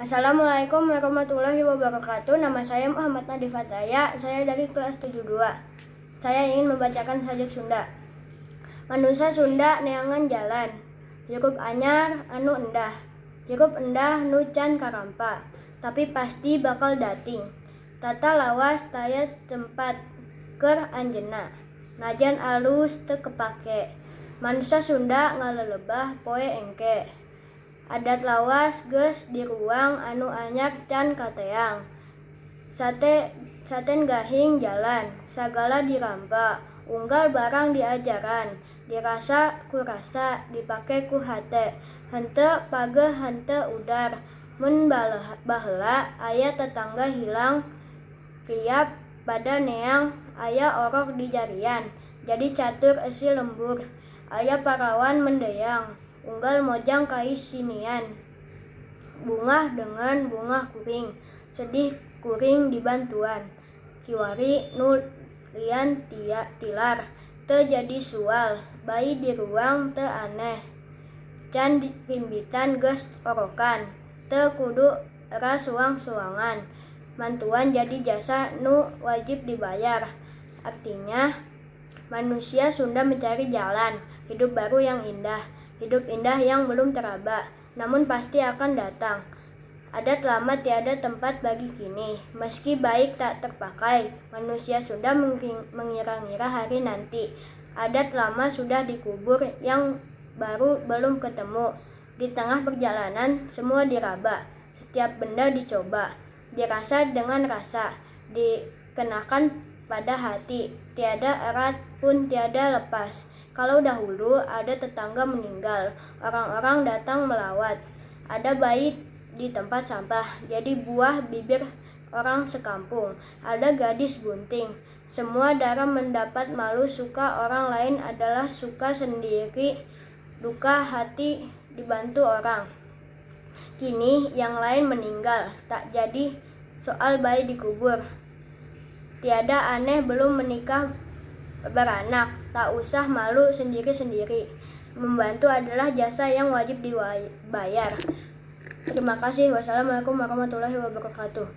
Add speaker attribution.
Speaker 1: Assalamualaikum warahmatullahi wabarakatuh. Nama saya Muhammad Nadif Fataya. Saya dari kelas 72. Saya ingin membacakan sajak Sunda. Manusia Sunda neangan jalan. Hirup anyar anu endah. Hirup endah nu can karampa. Tapi pasti bakal dating. Tata lawas taya tempat keur anjeunna. Najan alus teu kepake. Manusia Sunda ngalelebah poe engke. Adat lawas geus di ruang anu anyar can kateang. Saten gahing jalan, sagala dirampa, unggal barang diajaran, dirasa ku rasa, dipake ku hate, henteu pageh henteu udar, mun baheula aya tetangga hilang riap pada neang, aya orok di jarian, jadi catur esi lembur, aya parawan mendeyang, unggal mojang kais sinian, bungah dengan bungah kuring, sedih kuring dibantuan, kiwari nu lian tilar, teu jadi sual, bayi di ruang teu aneh, can rimbitan geus orokan, teu kudu era suang-suangan, mantuan jadi jasa nu wajib dibayar. Artinya, manusia Sunda mencari jalan, hidup baru yang indah, hidup indah yang belum teraba, namun pasti akan datang. Adat lama tiada tempat bagi kini, meski baik tak terpakai, manusia Sunda mengira-ngira hari nanti. Adat lama sudah dikubur, yang baru belum ketemu. Di tengah perjalanan, semua diraba, setiap benda dicoba, dirasa dengan rasa, dikenakan pada hati, tiada erat pun tiada lepas. Kalau dahulu ada tetangga meninggal, orang-orang datang melawat. Ada bayi di tempat sampah, jadi buah bibir orang sekampung. Ada gadis bunting. Semua darah mendapat malu, suka orang lain adalah suka sendiri, duka hati dibantu orang. Kini yang lain meninggal, tak jadi soal bayi dikubur. Tiada aneh belum menikah beranak, tak usah malu sendiri-sendiri. Membantu adalah jasa yang wajib dibayar. Terima kasih. Wassalamualaikum warahmatullahi wabarakatuh.